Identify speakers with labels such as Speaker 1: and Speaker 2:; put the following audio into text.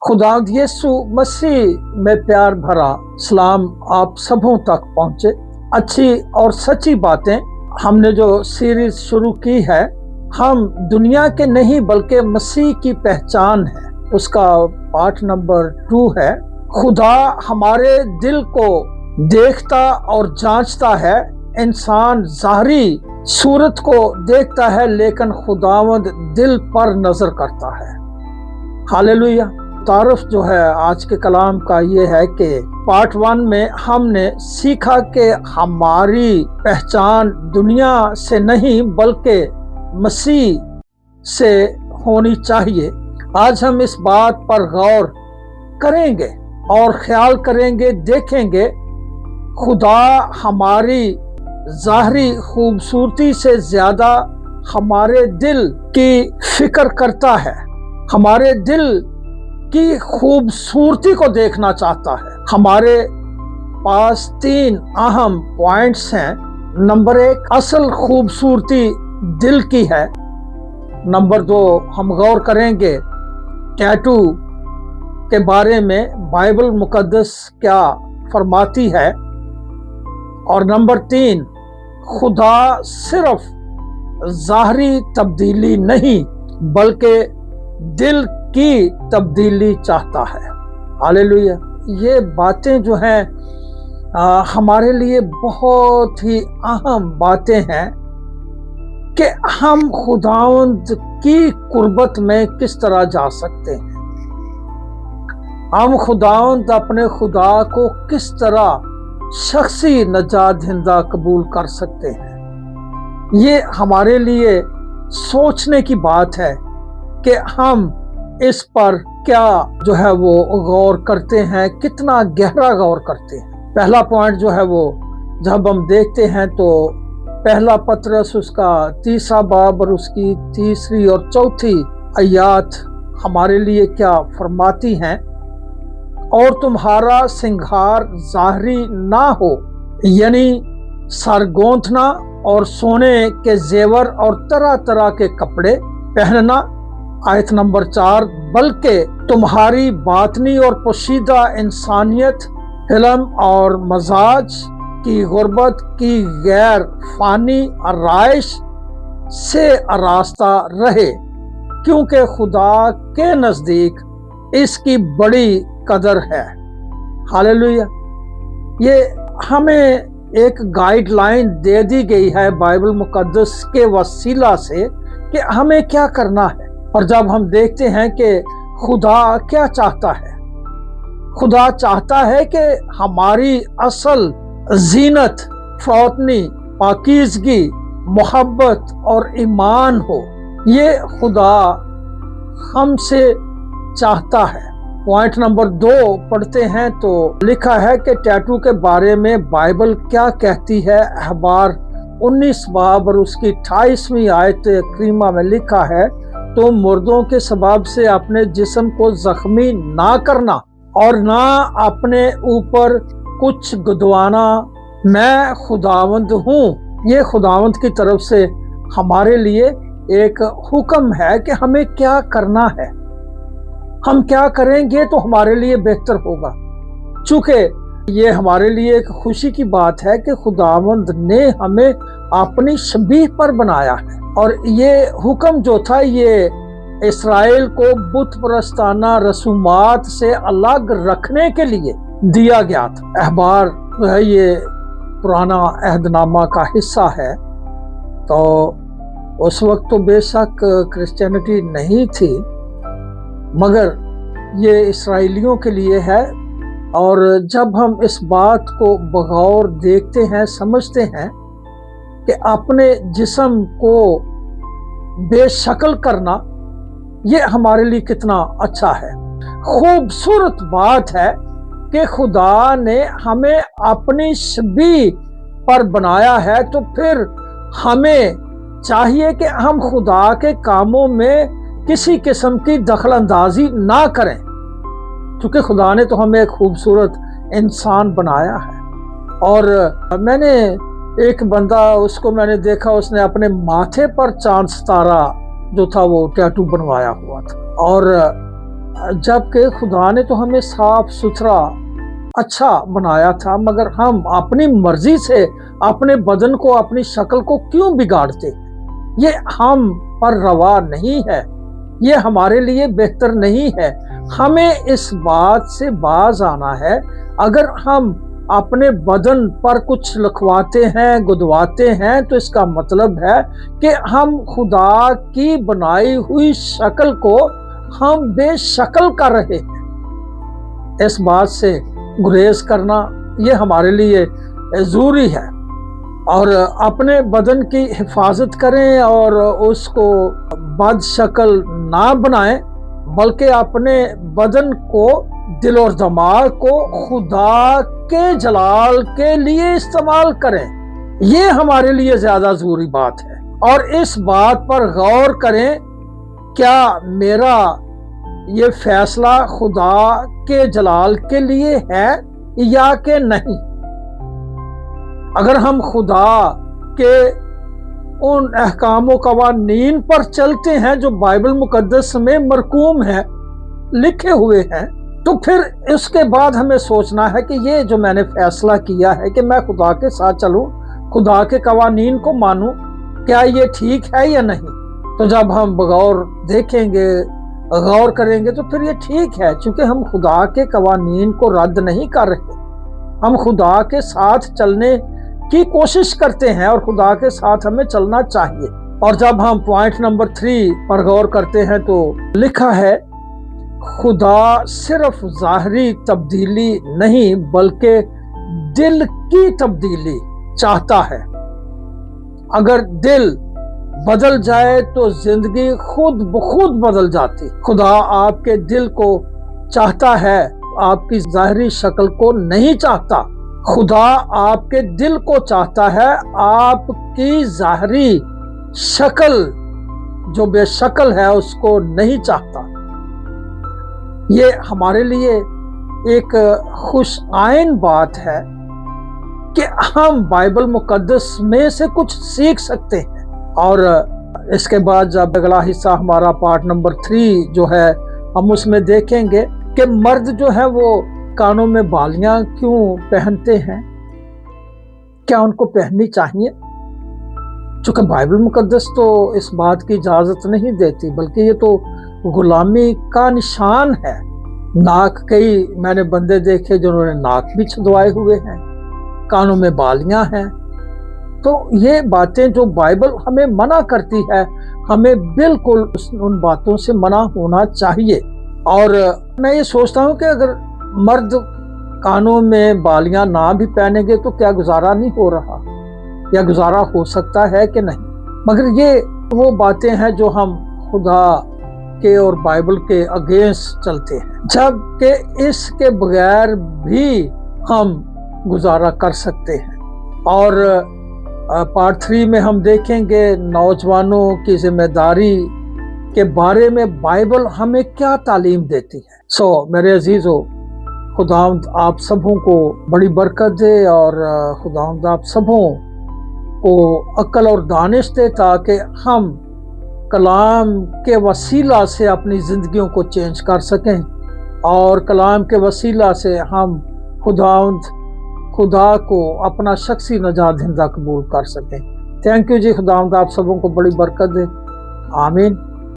Speaker 1: खुदा यीशु मसीह में प्यार भरा सलाम आप सबों तक पहुंचे। अच्छी और सच्ची बातें हमने जो सीरीज शुरू की है, हम दुनिया के नहीं बल्कि मसीह की पहचान है, उसका पाठ नंबर 2 है। खुदा हमारे दिल को देखता और जांचता है। इंसान ज़ाहरी सूरत को देखता है, लेकिन खुदावंद दिल पर नजर करता है। हालेलुया। तारुफ जो है आज के कलाम का ये है कि पार्ट 1 में हमने सीखा कि हमारी पहचान दुनिया से नहीं बल्कि मसीह से होनी चाहिए। आज हम इस बात पर गौर करेंगे और ख्याल करेंगे, देखेंगे खुदा हमारी ज़ाहरी खूबसूरती से ज्यादा हमारे दिल की फिक्र करता है, हमारे दिल की खूबसूरती को देखना चाहता है। हमारे पास 3 अहम पॉइंट्स हैं। नंबर 1, असल खूबसूरती दिल की है। नंबर 2, हम गौर करेंगे टैटू के बारे में, बाइबल मुकद्दस क्या फरमाती है। और नंबर 3, खुदा सिर्फ ज़ाहरी तब्दीली नहीं बल्कि दिल की तब्दीली चाहता है। हालेलुया। ये बातें जो हैं हमारे लिए बहुत ही अहम बातें हैं कि हम खुदावंद की कुर्बत में किस तरह जा सकते हैं। हम खुदावंद अपने खुदा को किस तरह शख्सी नजात दहिंदा कबूल कर सकते हैं। ये हमारे लिए सोचने की बात है कि हम इस पर क्या जो है वो गौर करते हैं, कितना गहरा गौर करते हैं। पहला पॉइंट जो है वो जब हम देखते हैं तो पहला पतरस उसका 3 बाब और उसकी 3 और 4 आयत हमारे लिए क्या फरमाती हैं। और तुम्हारा सिंगार ज़ाहरी ना हो, यानी सरगोंथना और सोने के जेवर और तरह तरह के कपड़े पहनना। आयत नंबर 4, बल्कि तुम्हारी बातनी और पोशीदा इंसानियत इल्म और मजाज की गुर्बत की गैर फानी आराइश से आरास्ता रहे, क्योंकि खुदा के नजदीक इसकी बड़ी कदर है। हालेलुया। ये हमें एक गाइडलाइन दे दी गई है बाइबल मुकद्दस के वसीला से कि हमें क्या करना है। और जब हम देखते हैं कि खुदा क्या चाहता है, खुदा चाहता है कि हमारी असल जीनत फौतनी, पाकीज़गी, मोहब्बत और ईमान हो। ये खुदा हमसे चाहता है। पॉइंट नंबर 2 पढ़ते हैं तो लिखा है कि टैटू के बारे में बाइबल क्या कहती है। अहबार 19 बाब और उसकी 28वीं आयत करीमा में लिखा है, तो मुर्दों के सबब से अपने जिस्म को जख्मी ना करना और ना अपने ऊपर कुछ गुदवाना, मैं खुदावंद हूँ। ये खुदावंद की तरफ से हमारे लिए एक हुक्म है कि हमें क्या करना है। हम क्या करेंगे तो हमारे लिए बेहतर होगा। चूंकि ये हमारे लिए एक खुशी की बात है कि खुदावंद ने हमें अपनी शबीह पर बनाया है। और ये हुक्म जो था ये इस्राएल को बुत परस्ताना रसूमात से अलग रखने के लिए दिया गया था। अहबार जो है ये पुराना अहदनामा का हिस्सा है। तो उस वक्त तो बेशक क्रिश्चियनिटी नहीं थी, मगर ये इसराइलियों के लिए है। और जब हम इस बात को बगौर देखते हैं, समझते हैं कि अपने जिस्म को बेशक्ल करना ये हमारे लिए कितना अच्छा है। खूबसूरत बात है कि खुदा ने हमें अपनी शबीह पर बनाया है, तो फिर हमें चाहिए कि हम खुदा के कामों में किसी किस्म की दखल अंदाजी ना करें, क्योंकि खुदा ने तो हमें एक खूबसूरत इंसान बनाया है। और मैंने एक बंदा, उसको मैंने देखा, उसने अपने माथे पर चांद सितारा जो था वो टैटू बनवाया हुआ था। और جبکہ خدا نے تو ہمیں صاف ستھرا اچھا بنایا تھا، مگر ہم اپنی مرضی سے اپنے بدن کو، اپنی شکل کو کیوں بگاڑتے؟ یہ ہم پر روا نہیں ہے، یہ ہمارے لیے بہتر نہیں ہے۔ ہمیں اس بات سے باز آنا ہے۔ اگر ہم اپنے بدن پر کچھ لکھواتے ہیں، گدواتے ہیں، تو اس کا مطلب ہے کہ ہم خدا کی بنائی ہوئی شکل کو ہم بے شکل کر رہے ہیں۔ اس بات سے گریز کرنا یہ ہمارے لیے ضروری ہے، اور اپنے بدن کی حفاظت کریں اور اس کو بد شکل نہ بنائیں، بلکہ اپنے بدن کو، دل اور دماغ کو خدا کے جلال کے لیے استعمال کریں۔ یہ ہمارے لیے زیادہ ضروری بات ہے، اور اس بات پر غور کریں، کیا میرا یہ فیصلہ خدا کے جلال کے لیے ہے یا کہ نہیں؟ اگر ہم خدا کے ان احکام و قوانین پر چلتے ہیں جو بائبل مقدس میں مرقوم ہیں، لکھے ہوئے ہیں، تو پھر اس کے بعد ہمیں سوچنا ہے کہ یہ جو میں نے فیصلہ کیا ہے کہ میں خدا کے ساتھ چلوں، خدا کے قوانین کو مانوں، کیا یہ ٹھیک ہے یا نہیں؟ تو جب ہم بغور دیکھیں گے، غور کریں گے، تو پھر یہ ٹھیک ہے، چونکہ ہم خدا کے قوانین کو رد نہیں کر رہے، ہم خدا کے ساتھ چلنے کی کوشش کرتے ہیں، اور خدا کے ساتھ ہمیں چلنا چاہیے۔ اور جب ہم پوائنٹ نمبر 3 پر غور کرتے ہیں تو لکھا ہے، خدا صرف ظاہری تبدیلی نہیں بلکہ دل کی تبدیلی چاہتا ہے۔ اگر دل بدل جائے تو زندگی خود بخود بدل جاتی۔ خدا آپ کے دل کو چاہتا ہے، آپ کی ظاہری شکل کو نہیں چاہتا۔ خدا آپ کے دل کو چاہتا ہے، آپ کی ظاہری شکل جو بے شکل ہے اس کو نہیں چاہتا۔ یہ ہمارے لیے ایک خوش آئین بات ہے کہ ہم بائبل مقدس میں سے کچھ سیکھ سکتے ہیں۔ اور اس کے بعد جب اگلا حصہ ہمارا پارٹ نمبر 3 جو ہے، ہم اس میں دیکھیں گے کہ مرد جو ہے وہ کانوں میں بالیاں کیوں پہنتے ہیں، کیا ان کو پہننی چاہیے؟ چونکہ بائبل مقدس تو اس بات کی اجازت نہیں دیتی، بلکہ یہ تو غلامی کا نشان ہے۔ ناک، کئی میں نے بندے دیکھے جنہوں نے ناک بھی چھدوائے ہوئے ہیں، کانوں میں بالیاں ہیں۔ تو یہ باتیں جو بائبل ہمیں منع کرتی ہے، ہمیں بالکل ان باتوں سے منع ہونا چاہیے۔ اور میں یہ سوچتا ہوں کہ اگر مرد کانوں میں بالیاں نہ بھی پہنیں گے تو کیا گزارا نہیں ہو رہا، یا گزارا ہو سکتا ہے کہ نہیں؟ مگر یہ وہ باتیں ہیں جو ہم خدا کے اور بائبل کے اگینسٹ چلتے ہیں، جبکہ اس کے بغیر بھی ہم گزارا کر سکتے ہیں۔ اور پارٹ 3 میں ہم دیکھیں گے نوجوانوں کی ذمہ داری کے بارے میں بائبل ہمیں کیا تعلیم دیتی ہے۔ میرے عزیزو، خداوند آپ سبوں کو بڑی برکت دے، اور خداوند آپ سبوں کو عقل اور دانش دے، تاکہ ہم کلام کے وسیلہ سے اپنی زندگیوں کو چینج کر سکیں، اور کلام کے وسیلہ سے ہم خدا کو اپنا شخصی نجات دہندہ قبول کر سکیں۔ تھینک یو جی، خداوند آپ سبوں کو بڑی برکت دے، آمین۔